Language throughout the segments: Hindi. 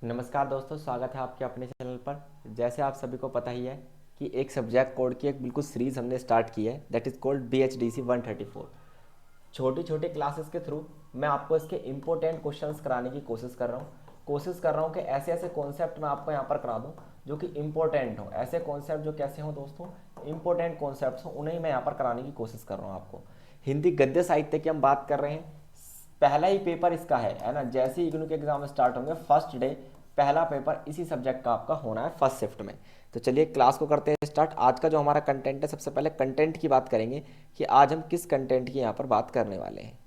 नमस्कार दोस्तों, स्वागत है आपके अपने चैनल पर। जैसे आप सभी को पता ही है कि एक सब्जेक्ट कोड की एक बिल्कुल सीरीज़ हमने स्टार्ट की है, दैट इज़ कॉल्ड BHDC 134। छोटी छोटी क्लासेस के थ्रू मैं आपको इसके इम्पोर्टेंट क्वेश्चंस कराने की कोशिश कर रहा हूँ कि ऐसे ऐसे कॉन्सेप्ट मैं आपको यहाँ पर करा दूँ जो कि इम्पोर्टेंट हो। ऐसे कॉन्सेप्ट जो कैसे हों दोस्तों, इम्पोर्टेंट कॉन्सेप्ट हों, उन्हें मैं यहाँ पर कराने की कोशिश कर रहा हूँ आपको। हिंदी गद्य साहित्य की हम बात कर रहे हैं। पहला ही पेपर इसका है ना। जैसे ही इग्नू के एग्जाम स्टार्ट होंगे, फर्स्ट डे पहला पेपर इसी सब्जेक्ट का आपका होना है फर्स्ट शिफ्ट में। तो चलिए क्लास को करते हैं स्टार्ट। आज का जो हमारा कंटेंट है, सबसे पहले कंटेंट की बात करेंगे कि आज हम किस कंटेंट की यहाँ पर बात करने वाले हैं।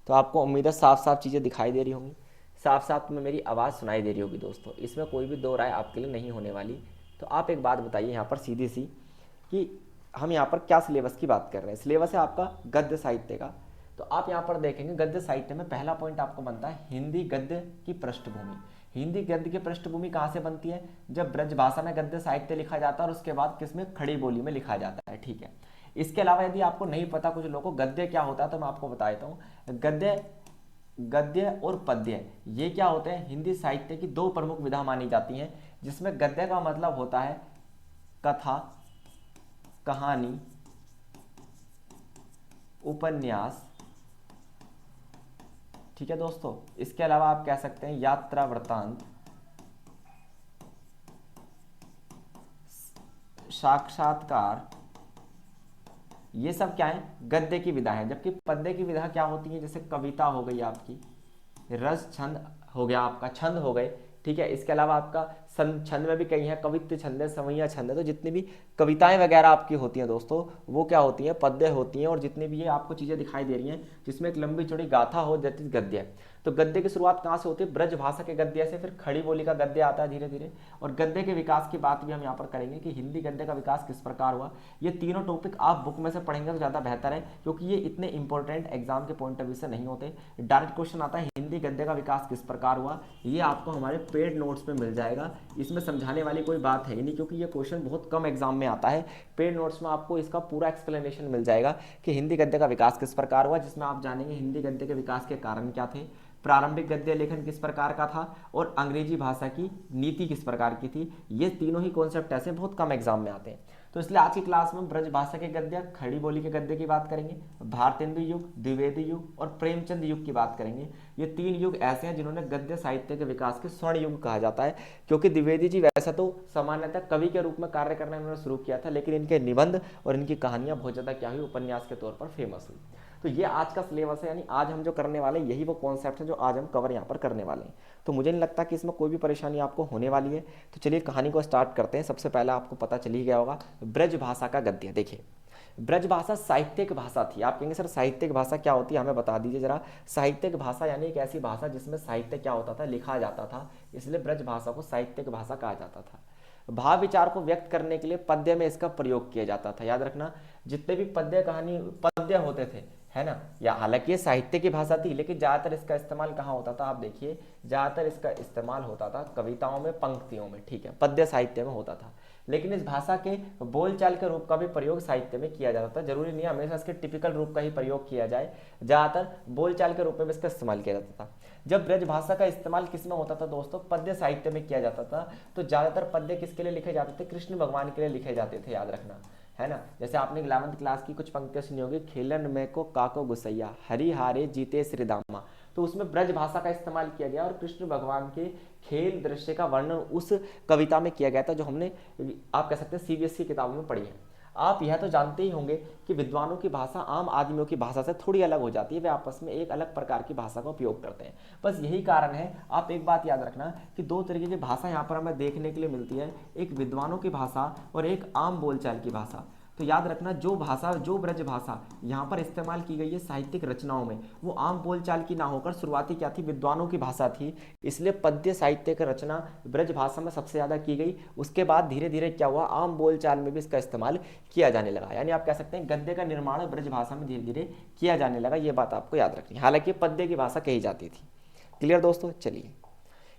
तो आपको उम्मीद है साफ साफ चीज़ें दिखाई दे रही होंगी, साफ साफ तुम्हें मेरी आवाज़ सुनाई दे रही होगी दोस्तों। इसमें कोई भी दो राय आपके लिए नहीं होने वाली। तो आप एक बात बताइए यहाँ पर सीधी सी कि हम यहाँ पर क्या सिलेबस की बात कर रहे हैं। सिलेबस है आपका गद्य साहित्य का। तो आप यहाँ पर देखेंगे गद्य साहित्य में पहला पॉइंट आपको बनता है हिंदी गद्य की पृष्ठभूमि। हिंदी गद्य की पृष्ठभूमि कहाँ से बनती है? जब ब्रजभाषा में गद्य साहित्य लिखा जाता है और उसके बाद किसमें, खड़ी बोली में लिखा जाता है। ठीक है। इसके अलावा यदि आपको नहीं पता, कुछ लोगों को गद्य क्या होता है, तो मैं आपको बता देता हूँ। गद्य और पद्य ये क्या होते हैं? हिंदी साहित्य की दो प्रमुख विधा मानी जाती हैं, जिसमें गद्य का मतलब होता है कथा, कहानी, उपन्यास। ठीक है दोस्तों। इसके अलावा आप कह सकते हैं यात्रा वृत्तांत, साक्षात्कार। ये सब क्या है? गद्य की विधा है। जबकि पद्य की विधा क्या होती है? जैसे कविता हो गई आपकी, रस छंद हो गया आपका, छंद हो गए। ठीक है। इसके अलावा आपका छंद में भी कई हैं, कवित्व छंद है, समैया छंद है। तो जितनी भी कविताएं वगैरह आपकी होती हैं दोस्तों, वो क्या होती हैं? पद्य होती हैं। और जितनी भी ये आपको चीज़ें दिखाई दे रही हैं जिसमें एक लंबी चौड़ी गाथा हो, दैट इज गद्य। तो गद्य की शुरुआत कहाँ से होती है? ब्रज भाषा के गद्य से, फिर खड़ी बोली का गद्य आता है धीरे धीरे। और गद्य के विकास की बात भी हम यहाँ पर करेंगे कि हिंदी गद्य का विकास किस प्रकार हुआ। ये तीनों टॉपिक आप बुक में से पढ़ेंगे तो ज़्यादा बेहतर है, क्योंकि ये इतने इंपॉर्टेंट एग्जाम के पॉइंट ऑफ व्यू से नहीं होते। डायरेक्ट क्वेश्चन आता है हिंदी गद्य का विकास किस प्रकार हुआ, ये आपको हमारे पेड नोट्स में मिल जाएगा। इसमें समझाने वाली कोई बात है ही नहीं, क्योंकि ये क्वेश्चन बहुत कम एग्जाम में आता है। पेड नोट्स में आपको इसका पूरा एक्सप्लेनेशन मिल जाएगा कि हिंदी गद्य का विकास किस प्रकार हुआ, जिसमें आप जानेंगे हिंदी गद्य के विकास के कारण क्या थे, प्रारंभिक गद्य लेखन किस प्रकार का था, और अंग्रेजी भाषा की नीति किस प्रकार की थी। ये तीनों ही कॉन्सेप्ट ऐसे बहुत कम एग्जाम में आते हैं। तो इसलिए आज की क्लास में ब्रज भाषा के गद्य, खड़ी बोली के गद्य की बात करेंगे, भारतेंदु युग, द्विवेदी युग और प्रेमचंद युग की बात करेंगे। ये तीन युग ऐसे हैं जिन्होंने गद्य साहित्य के विकास के स्वर्ण युग कहा जाता है। क्योंकि द्विवेदी जी वैसा तो सामान्यतः कवि के रूप में कार्य करना इन्होंने शुरू किया था, लेकिन इनके निबंध और इनकी कहानियां बहुत ज़्यादा क्या हुई, उपन्यास के तौर पर फेमस हुई। तो ये आज का सिलेबस है, यानी आज हम जो करने वाले हैं यही वो कॉन्सेप्ट है जो आज हम कवर यहाँ पर करने वाले हैं। तो मुझे नहीं लगता कि इसमें कोई भी परेशानी आपको होने वाली है। तो चलिए कहानी को स्टार्ट करते हैं। सबसे पहले आपको पता चल ही गया होगा ब्रज भाषा का गद्य। देखिए, ब्रज भाषा साहित्यिक भाषा थी। आप कहेंगे सर साहित्यिक भाषा क्या होती है, हमें बता दीजिए जरा। साहित्यिक भाषा यानी एक ऐसी भाषा जिसमें साहित्य क्या होता था, लिखा जाता था, इसलिए ब्रज भाषा को साहित्यिक भाषा कहा जाता था। भाव विचार को व्यक्त करने के लिए पद्य में इसका प्रयोग किया जाता था। याद रखना, जितने भी पद्य कहानी पद्य होते थे, है ना, या हालांकि ये साहित्य की भाषा थी, लेकिन ज़्यादातर इसका इस्तेमाल कहाँ होता था? आप देखिए, ज़्यादातर इसका इस्तेमाल होता था कविताओं में, पंक्तियों में। ठीक है, पद्य साहित्य में होता था। लेकिन इस भाषा के बोलचाल के रूप का भी प्रयोग साहित्य में किया जाता था। जरूरी नहीं हमेशा इसके टिपिकल रूप का ही प्रयोग किया जाए, ज़्यादातर बोलचाल के रूप में भी इसका इस्तेमाल किया जाता था। जब ब्रज भाषा का इस्तेमाल किस में होता था दोस्तों? पद्य साहित्य में किया जाता था। तो ज़्यादातर पद्य किसके लिए लिखे जाते थे? कृष्ण भगवान के लिए लिखे जाते थे, याद रखना, है ना। जैसे आपने 11वीं क्लास की कुछ पंक्तियां सुनी होगी, खेलन में को काको गुसैया, हरि हारे जीते श्री दामा। तो उसमें ब्रज भाषा का इस्तेमाल किया गया और कृष्ण भगवान के खेल दृश्य का वर्णन उस कविता में किया गया था, जो हमने, आप कह सकते हैं, सीबीएसई किताबों में पढ़ी है। आप यह तो जानते ही होंगे कि विद्वानों की भाषा आम आदमियों की भाषा से थोड़ी अलग हो जाती है। वे आपस में एक अलग प्रकार की भाषा का उपयोग करते हैं। बस यही कारण है। आप एक बात याद रखना कि दो तरीके की भाषा यहाँ पर हमें देखने के लिए मिलती है, एक विद्वानों की भाषा और एक आम बोलचाल की भाषा। तो याद रखना, जो भाषा, जो ब्रज भाषा यहाँ पर इस्तेमाल की गई है साहित्यिक रचनाओं में, वो आम बोलचाल की ना होकर शुरुआती क्या थी? विद्वानों की भाषा थी। इसलिए पद्य साहित्य की रचना ब्रज भाषा में सबसे ज़्यादा की गई। उसके बाद धीरे धीरे क्या हुआ, आम बोलचाल में भी इसका इस्तेमाल किया जाने लगा। यानी आप कह सकते हैं गद्य का निर्माण ब्रज भाषा में धीरे धीरे किया जाने लगा। ये बात आपको याद रखनी है। हालांकि पद्य की भाषा कही जाती थी। क्लियर दोस्तों? चलिए,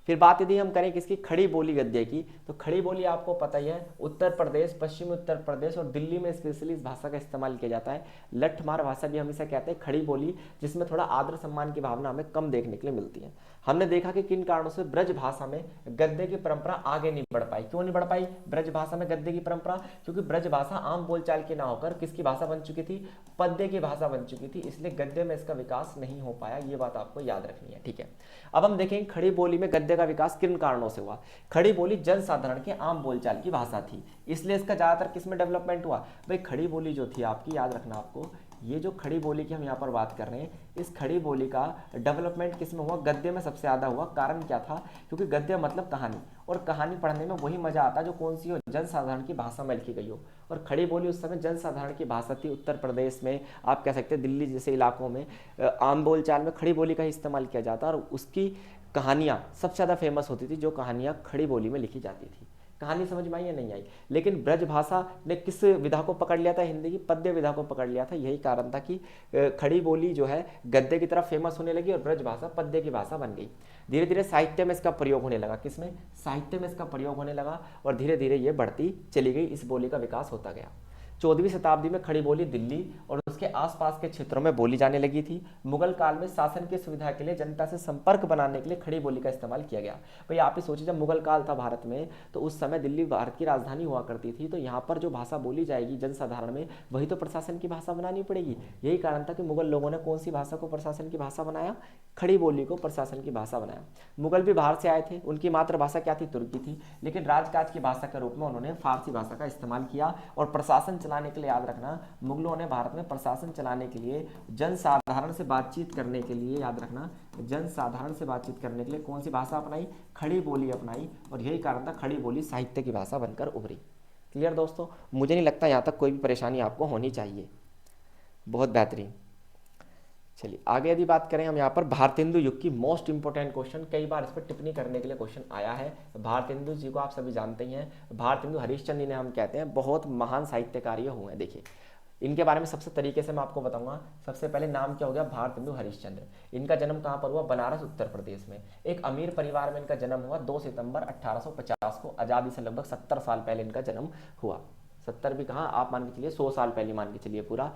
फिर बात यदि हम करें किसकी, खड़ी बोली गद्य की, तो खड़ी बोली आपको पता ही है उत्तर प्रदेश, पश्चिमी उत्तर प्रदेश और दिल्ली में स्पेशली इस भाषा का इस्तेमाल किया जाता है। लठमार भाषा भी हम इसे कहते हैं, खड़ी बोली, जिसमें थोड़ा आदर सम्मान की भावना हमें कम देखने के लिए मिलती है। हमने देखा कि किन कारणों से ब्रज भाषा में गद्य की परंपरा आगे नहीं बढ़ पाई। क्यों नहीं बढ़ पाई ब्रज भाषा में गद्य की परंपरा? क्योंकि ब्रज भाषा आम बोलचाल की ना होकर किसकी भाषा बन चुकी थी, पद्य की भाषा बन चुकी थी, इसलिए गद्य में इसका विकास नहीं हो पाया। ये बात आपको याद रखनी है, ठीक है। अब हम देखेंगे खड़ी बोली में गद्य का विकास किन कारणों से हुआ। खड़ी बोली जन साधारण के आम बोलचाल की भाषा थी, इसलिए इसका ज्यादातर किसमें डेवलपमेंट हुआ। भाई खड़ी बोली जो थी आपकी, याद रखना आपको, ये जो खड़ी बोली की हम यहाँ पर बात कर रहे हैं, इस खड़ी बोली का डेवलपमेंट किस में हुआ, गद्य में सबसे ज्यादा हुआ। कारण क्या था, क्योंकि गद्य मतलब कहानी, और कहानी पढ़ने में वही मजा आता है जो कौन सी हो, जन साधारण की भाषा में लिखी गई हो। और खड़ी बोली उस समय जन साधारण की भाषा थी। उत्तर प्रदेश में, आप कह सकते हैं दिल्ली जैसे इलाकों में आम बोलचाल में खड़ी बोली का ही इस्तेमाल किया जाता, और उसकी कहानियाँ सबसे ज़्यादा फेमस होती थी, जो कहानियाँ खड़ी बोली में लिखी जाती थी। कहानी समझ में आई या नहीं आई? लेकिन ब्रज भाषा ने किस विधा को पकड़ लिया था, हिंदी की पद्य विधा को पकड़ लिया था। यही कारण था कि खड़ी बोली जो है गद्य की तरफ फेमस होने लगी और ब्रज भाषा पद्य की भाषा बन गई। धीरे धीरे साहित्य में इसका प्रयोग होने लगा, किसमें, साहित्य में इसका प्रयोग होने लगा, और धीरे धीरे ये बढ़ती चली गई, इस बोली का विकास होता गया। 14वीं शताब्दी में खड़ी बोली दिल्ली और उसके आसपास के क्षेत्रों में बोली जाने लगी थी। मुगल काल में शासन की सुविधा के लिए, जनता से संपर्क बनाने के लिए खड़ी बोली का इस्तेमाल किया गया। भाई आप ही सोचिए, जब मुगल काल था भारत में, तो उस समय दिल्ली भारत की राजधानी हुआ करती थी, तो यहाँ पर जो भाषा बोली जाएगी जनसाधारण में, वही तो प्रशासन की भाषा बनानी पड़ेगी। यही कारण था कि मुगल लोगों ने कौन सी भाषा को प्रशासन की भाषा बनाया, खड़ी बोली को प्रशासन की भाषा बनाया। मुगल भी बाहर से आए थे, उनकी मातृभाषा क्या थी, तुर्की थी, लेकिन राजकाज की भाषा के रूप में उन्होंने फारसी भाषा का इस्तेमाल किया। और प्रशासन चलाने के लिए, याद रखना, मुगलों ने भारत में प्रशासन चलाने के लिए, जनसाधारण से बातचीत करने के लिए, याद रखना, जनसाधारण से बातचीत करने के लिए कौन सी भाषा अपनाई, खड़ी बोली अपनाई। और यही कारण था खड़ी बोली साहित्य की भाषा बनकर उभरी। क्लियर दोस्तों? मुझे नहीं लगता यहाँ तक कोई भी परेशानी आपको होनी चाहिए। बहुत बेहतरीन। चलिए आगे यदि बात करें हम यहाँ पर भारतेंदु युग की, मोस्ट इंपोर्टेंट क्वेश्चन, कई बार इस पर टिप्पणी करने के लिए क्वेश्चन आया है। भारतेंदु जी को आप सभी जानते ही हैं, भारतेंदु हरिश्चंद्र जिन्हें हम कहते हैं, बहुत महान साहित्यकारी हुए हैं। देखिए इनके बारे में सबसे तरीके से मैं आपको बताऊंगा। सबसे पहले नाम क्या हो गया, भारतेंदु हरिश्चंद्र। इनका जन्म कहाँ पर हुआ, बनारस उत्तर प्रदेश में। एक अमीर परिवार में इनका जन्म हुआ 2 सितंबर 1850 को। आज़ादी से लगभग 70 साल पहले इनका जन्म हुआ। 70 भी कहाँ, आप मान के चलिए 100 साल पहले मान के चलिए पूरा,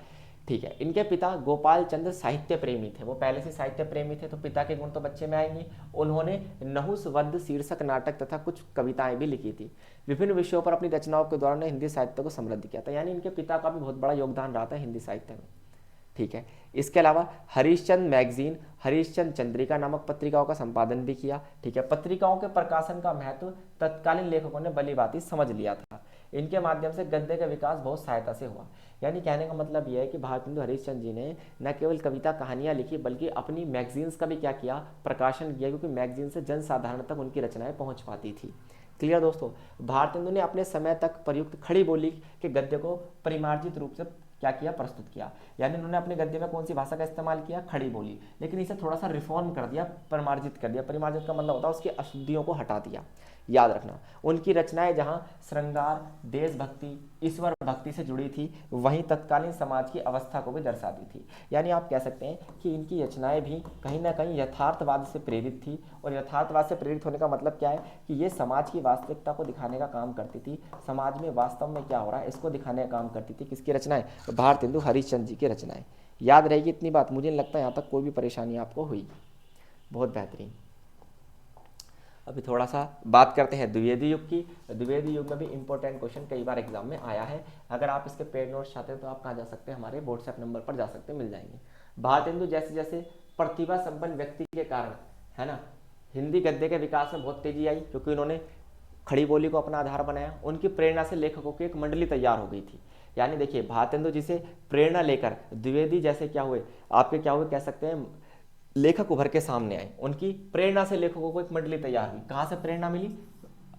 ठीक है। इनके पिता गोपाल चंद्र साहित्य प्रेमी थे, वो पहले से साहित्य प्रेमी थे, तो पिता के गुण तो बच्चे में आएंगे। उन्होंने नहुस वध शीर्षक नाटक तथा कुछ कविताएं भी लिखी थी। विभिन्न विषयों पर अपनी रचनाओं के द्वारा हिंदी साहित्य को समृद्ध किया था, यानी इनके पिता का भी बहुत बड़ा योगदान रहा था हिंदी साहित्य में, ठीक है। इसके अलावा हरिश्चंद्र मैगजीन, हरिश्चंद्र चंद्रिका नामक पत्रिकाओं का संपादन भी किया, ठीक है। पत्रिकाओं के प्रकाशन का महत्व तत्कालीन लेखकों ने भली भांति समझ लिया था। इनके माध्यम से गद्य का विकास बहुत सहायता से हुआ। यानी कहने का मतलब यह है कि भारतेंदु हरिश्चंद्र जी ने न केवल कविता कहानियां लिखी, बल्कि अपनी मैगजीन्स का भी क्या किया, प्रकाशन किया, क्योंकि मैगजीन से जनसाधारण तक उनकी रचनाएं पहुंच पाती थी। क्लियर दोस्तों? भारतेंदु ने अपने समय तक प्रयुक्त खड़ी बोली के गद्य को परिमार्जित रूप से क्या किया, प्रस्तुत किया। यानी उन्होंने अपने गद्य में कौन सी भाषा का इस्तेमाल किया, खड़ी बोली, लेकिन इसे थोड़ा सा रिफॉर्म कर दिया, परिमार्जित कर दिया। परिमार्जित का मतलब होता है उसकी अशुद्धियों को हटा दिया। याद रखना, उनकी रचनाएं जहां श्रृंगार, देशभक्ति, ईश्वर भक्ति से जुड़ी थी, वहीं तत्कालीन समाज की अवस्था को भी दर्शाती थी। यानी आप कह सकते हैं कि इनकी रचनाएं भी कहीं ना कहीं यथार्थवाद से प्रेरित थी। और यथार्थवाद से प्रेरित होने का मतलब क्या है कि ये समाज की वास्तविकता को दिखाने का काम करती थी। समाज में वास्तव में क्या हो रहा है इसको दिखाने का काम करती थी। किसकी रचनाएं? भारतेंदु हरिश्चंद्र जी की रचनाएं। याद रहेगी इतनी बात, मुझे नहीं लगता यहाँ तक कोई भी परेशानी आपको हुई। बहुत बेहतरीन। अभी थोड़ा सा बात करते हैं द्विवेदी युग की। द्विवेदी युग में भी इंपॉर्टेंट क्वेश्चन कई बार एग्जाम में आया है। अगर आप इसके पेड नोट्स चाहते हैं तो आप कहाँ जा सकते हैं, हमारे व्हाट्सएप नंबर पर जा सकते हैं, मिल जाएंगे। भारतेंदु जैसे जैसे प्रतिभा संपन्न व्यक्ति के कारण, है ना, हिंदी गद्य के विकास में बहुत तेजी आई, क्योंकि उन्होंने खड़ी बोली को अपना आधार बनाया। उनकी प्रेरणा से लेखकों की एक मंडली तैयार हो गई थी। यानी देखिए भारतेंदु जी से प्रेरणा लेकर द्विवेदी जैसे क्या हुए, आपके क्या हुए कह सकते हैं, लेखक उभर के सामने आए। उनकी प्रेरणा से लेखकों को एक मंडली तैयार हुई। कहाँ से प्रेरणा मिली?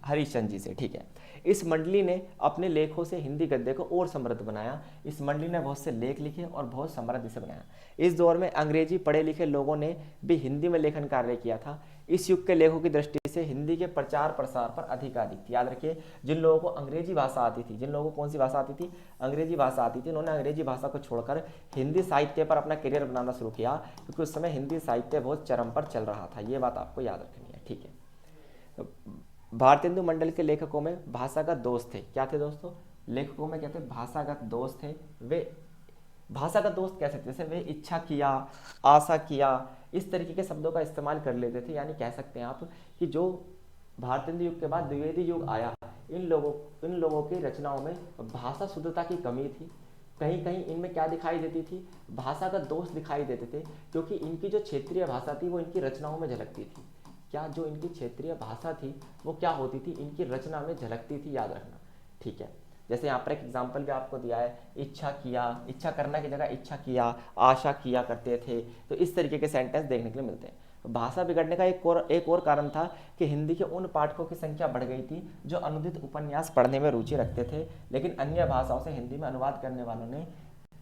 हरिश्चंद्र जी से, ठीक है। इस मंडली ने अपने लेखों से हिंदी गद्य को और समृद्ध बनाया। इस मंडली ने बहुत से लेख लिखे और बहुत समृद्ध से बनाया। इस दौर में अंग्रेजी पढ़े लिखे लोगों ने भी हिंदी में लेखन कार्य किया था। इस युग के लेखों की दृष्टि से हिंदी के प्रचार प्रसार पर अधिकाधिक थी। याद रखिए, जिन लोगों को अंग्रेजी भाषा आती थी, जिन लोगों को कौन सी भाषा आती थी, अंग्रेजी भाषा आती थी, उन्होंने अंग्रेजी भाषा को छोड़कर हिंदी साहित्य पर अपना करियर बनाना शुरू किया, क्योंकि उस समय हिंदी साहित्य बहुत चरम पर चल रहा था। ये बात आपको याद रखनी है, ठीक है। भारतेंदु मंडल के लेखकों में भाषागत दोष थे। क्या थे दोस्तों? लेखकों में क्या थे? भाषागत दोष थे। वे भाषागत दोष कह सकते, जैसे वे इच्छा किया, आशा किया, इस तरीके के शब्दों का इस्तेमाल कर लेते थे। यानी कह सकते हैं आप कि जो भारतेंदु युग के बाद द्विवेदी युग आया, इन लोगों की रचनाओं में भाषा शुद्धता की कमी थी। कहीं कहीं इनमें क्या दिखाई देती थी? भाषागत दोष दिखाई देते थे, क्योंकि इनकी जो क्षेत्रीय भाषा थी वो इनकी रचनाओं में झलकती थी। क्या जो इनकी क्षेत्रीय भाषा थी वो क्या होती थी? इनकी रचना में झलकती थी, याद रखना। ठीक है, जैसे यहाँ पर एक एग्जाम्पल भी आपको दिया है, इच्छा किया, इच्छा करना की जगह इच्छा किया, आशा किया करते थे। तो इस तरीके के सेंटेंस देखने के लिए मिलते हैं। भाषा बिगड़ने का एक और कारण था कि हिंदी के उन पाठकों की संख्या बढ़ गई थी जो अनुदित उपन्यास पढ़ने में रुचि रखते थे, लेकिन अन्य भाषाओं से हिंदी में अनुवाद करने वालों ने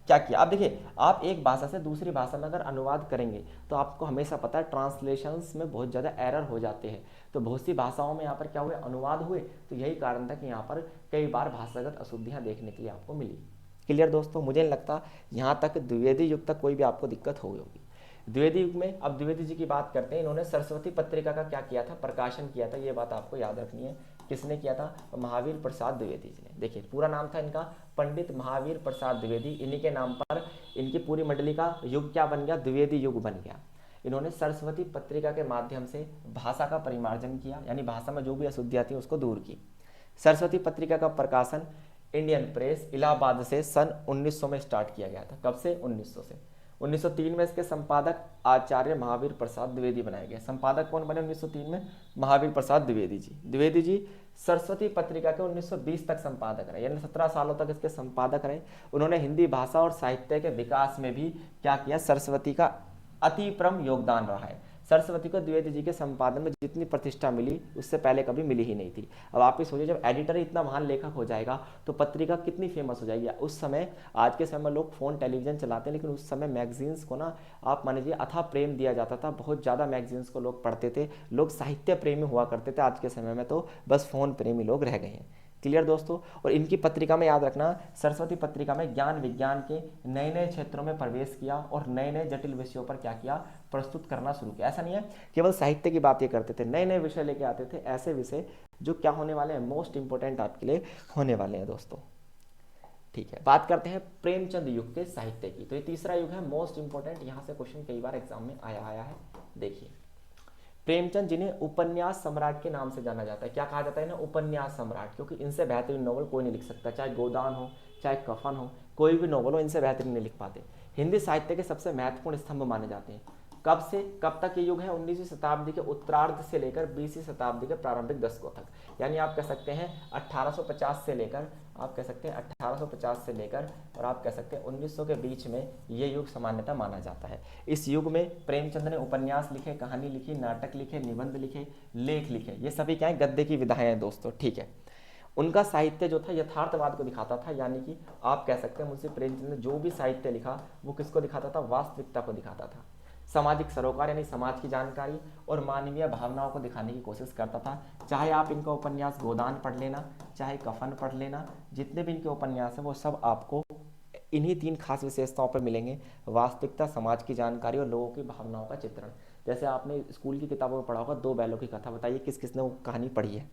क्या किया? आप देखिए, आप एक भाषा से दूसरी भाषा में अगर अनुवाद करेंगे तो आपको हमेशा पता है ट्रांसलेशंस में बहुत ज़्यादा एरर हो जाते हैं। तो बहुत सी भाषाओं में यहाँ पर क्या हुए? अनुवाद हुए। तो यही कारण था कि यहाँ पर कई बार भाषागत अशुद्धियाँ देखने के लिए आपको मिली। क्लियर दोस्तों? मुझे नहीं लगता यहाँ तक द्विवेदी युग तक कोई भी आपको दिक्कत हुई होगी। द्विवेदी युग में अब द्विवेदी जी की बात करते हैं। इन्होंने सरस्वती पत्रिका का क्या किया था? प्रकाशन किया था। ये बात आपको याद रखनी है। किसने किया था? महावीर प्रसाद द्विवेदी जी ने। देखिए, पूरा नाम था इनका पंडित महावीर प्रसाद द्विवेदी। इन्हीं के नाम पर इनकी पूरी मंडली का युग क्या बन गया? द्विवेदी युग बन गया। इन्होंने सरस्वती पत्रिका के माध्यम से भाषा का परिमार्जन किया, यानी भाषा में जो भी अशुद्धियाँ थी उसको दूर की। सरस्वती पत्रिका का प्रकाशन इंडियन प्रेस इलाहाबाद से सन 1900 में स्टार्ट किया गया था। कब से? 1900 से। 1903 में इसके संपादक आचार्य महावीर प्रसाद द्विवेदी बनाए गए। संपादक कौन बने 1903 में? महावीर प्रसाद द्विवेदी जी। द्विवेदी जी सरस्वती पत्रिका के 1920 तक संपादक रहे, यानी 17 सालों तक इसके संपादक रहे। उन्होंने हिंदी भाषा और साहित्य के विकास में भी क्या किया? सरस्वती का अति परम योगदान रहा है। सरस्वती को द्विवेदी जी के संपादन में जितनी प्रतिष्ठा मिली उससे पहले कभी मिली ही नहीं थी। अब आप ही सोचिए, जब एडिटर ही इतना महान लेखक हो जाएगा तो पत्रिका कितनी फेमस हो जाएगी। उस समय, आज के समय में लोग फ़ोन टेलीविज़न चलाते हैं, लेकिन उस समय मैगजीन्स को ना, आप मान लीजिए, अथाह प्रेम दिया जाता था। बहुत ज़्यादा मैगजीन्स को लोग पढ़ते थे। लोग साहित्य प्रेमी हुआ करते थे। आज के समय में तो बस फ़ोन प्रेमी लोग रह गए हैं। क्लियर दोस्तों? और इनकी पत्रिका में याद रखना, सरस्वती पत्रिका में ज्ञान विज्ञान के नए नए क्षेत्रों में प्रवेश किया और नए नए जटिल विषयों पर क्या किया? प्रस्तुत करना शुरू किया। ऐसा नहीं है केवल साहित्य की बात ये करते थे, नए नए विषय लेके आते थे, ऐसे विषय जो क्या होने वाले हैं? मोस्ट इंपॉर्टेंट आपके लिए होने वाले हैं दोस्तों। ठीक है, बात करते हैं प्रेमचंद युग के साहित्य की। तो ये तीसरा युग है, मोस्ट इंपॉर्टेंट। यहाँ से क्वेश्चन कई बार एग्जाम में आया है। देखिए, प्रेमचंद जिन्हें उपन्यास सम्राट के नाम से जाना जाता है। क्या कहा जाता है ना? उपन्यास सम्राट, क्योंकि इनसे बेहतरीन नॉवल कोई नहीं लिख सकता। चाहे गोदान हो, चाहे कफन हो, कोई भी नॉवल हो, इनसे बेहतरीन नहीं लिख पाते। हिंदी साहित्य के सबसे महत्वपूर्ण स्तंभ माने जाते हैं। कब से कब तक ये युग है? 19वीं शताब्दी के उत्तरार्ध से लेकर 20वीं शताब्दी के प्रारंभिक दशकों तक। यानी आप कह सकते हैं 1850 से लेकर, आप कह सकते हैं 1850 से लेकर, और आप कह सकते हैं 1900 के बीच में ये युग सामान्यतः माना जाता है। इस युग में प्रेमचंद ने उपन्यास लिखे, कहानी लिखी, नाटक लिखे, निबंध लिखे, लेख लिखे। ये सभी क्या है? गद्य की विधाएं हैं दोस्तों। ठीक है, उनका साहित्य जो था यथार्थवाद को दिखाता था। यानी कि आप कह सकते हैं मुंशी प्रेमचंद ने जो भी साहित्य लिखा वो किसको दिखाता था? वास्तविकता को दिखाता था। सामाजिक सरोकार यानी समाज की जानकारी और मानवीय भावनाओं को दिखाने की कोशिश करता था। चाहे आप इनका उपन्यास गोदान पढ़ लेना, चाहे कफन पढ़ लेना, जितने भी इनके उपन्यास हैं वो सब आपको इन्हीं 3 खास विशेषताओं पर मिलेंगे: वास्तविकता, समाज की जानकारी और लोगों की भावनाओं का चित्रण। जैसे आपने स्कूल की किताबों में पढ़ा होगा, 2 बैलों की कथा। बताइए किस किसने वो कहानी पढ़ी है?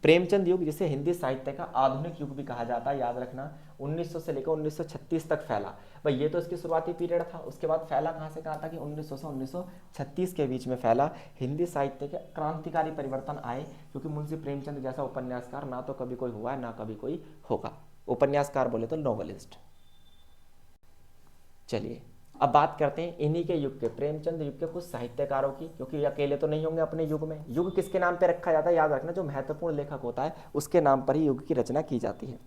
प्रेमचंद युग, जिसे हिंदी साहित्य का आधुनिक युग भी कहा जाता है, याद रखना, 1900 से लेकर 1936 तक फैला। भाई ये तो इसकी शुरुआती पीरियड था। उसके बाद फैला कहाँ से कहाँ था? कि 1900 से 1936 के बीच में फैला। हिंदी साहित्य के क्रांतिकारी परिवर्तन आए, क्योंकि मुंशी प्रेमचंद जैसा उपन्यासकार ना तो कभी कोई हुआ है, ना कभी कोई होगा। उपन्यासकार बोले तो नॉवेलिस्ट। चलिए, अब बात करते हैं इन्हीं के युग के, प्रेमचंद युग के कुछ साहित्यकारों की, क्योंकि ये अकेले तो नहीं होंगे अपने युग में। युग किसके नाम पे रखा जाता है? याद रखना, जो महत्वपूर्ण लेखक होता है उसके नाम पर ही युग की रचना की जाती है।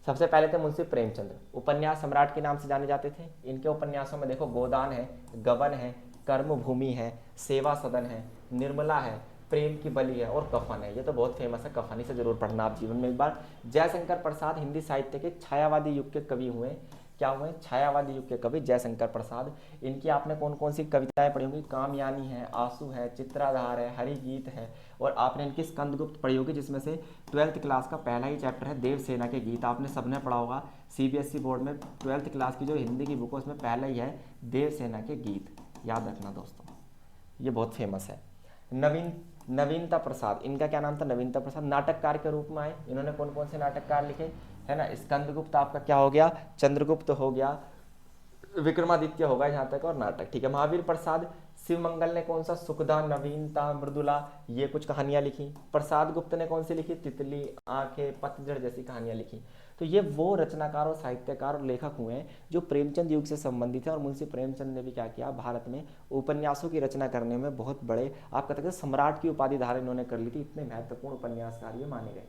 सबसे पहले थे मुंशी प्रेमचंद, उपन्यास सम्राट के नाम से जाने जाते थे। इनके उपन्यासों में देखो, गोदान है, गबन है, कर्मभूमि है, सेवा सदन है, निर्मला है, प्रेम की बलि है और कफन है। ये तो बहुत फेमस है, कफन से जरूर पढ़ना आप जीवन में एक बार। जयशंकर प्रसाद हिंदी साहित्य के छायावादी युग के कवि हुए। क्या हुए? छायावादी युग के कवि जयशंकर प्रसाद। इनकी आपने कौन कौन सी कविताएं पढ़ी होंगी? कामयानी है, आंसू है, चित्राधार है, हरिगीत है, और आपने इनकी स्कंदगुप्त पढ़ी होगी, जिसमें से 12th क्लास का पहला ही चैप्टर है देवसेना के गीत। आपने सबने पढ़ा होगा। CBSE बोर्ड में 12th क्लास की जो हिंदी की बुक है उसमें पहला ही है देवसेना के गीत। याद रखना दोस्तों, ये बहुत फेमस है। नवीनता प्रसाद, इनका क्या नाम था, नवीनता प्रसाद, नाटककार के रूप में आए। इन्होंने कौन कौन से नाटककार लिखे, है ना, स्कंदगुप्त आपका क्या हो गया, चंद्रगुप्त हो गया, विक्रमादित्य होगा जहां तक, और नाटक, ठीक है। महावीर प्रसाद शिवमंगल ने कौन सा, सुखदा, नवीनता, मृदुला, ये कुछ कहानियां लिखी। प्रसाद गुप्त ने कौन सी लिखी, तितली, आंखें, पतझड़ जैसी कहानियां लिखी। तो ये वो रचनाकार और साहित्यकार और लेखक हुए हैं जो प्रेमचंद युग से संबंधित है। और मुंशी प्रेमचंद ने भी क्या किया, भारत में उपन्यासों की रचना करने में बहुत बड़े, आप कह सकते हैं सम्राट की उपाधि धारण इन्होंने कर ली थी। इतने महत्वपूर्ण उपन्यासकार ये माने गए।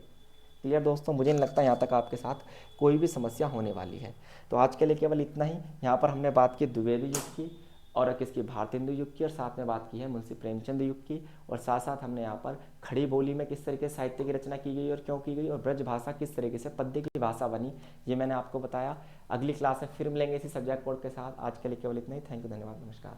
क्लियर दोस्तों, मुझे नहीं लगता यहाँ तक आपके साथ कोई भी समस्या होने वाली है। तो आज के लिए केवल इतना ही। यहाँ पर हमने बात की द्विवेदी युग की और किसकी, भारतेंदु युग की, और साथ में बात की है मुंशी प्रेमचंद युग की। और साथ साथ हमने यहाँ पर खड़ी बोली में किस तरीके से साहित्य की रचना की गई और क्यों की गई, और ब्रज भाषा किस तरीके से पद्य की भाषा बनी, ये मैंने आपको बताया। अगली क्लास में फिर मिलेंगे इसी सब्जेक्ट कोड के साथ। आज के लिए केवल इतना ही। थैंक यू, धन्यवाद, नमस्कार।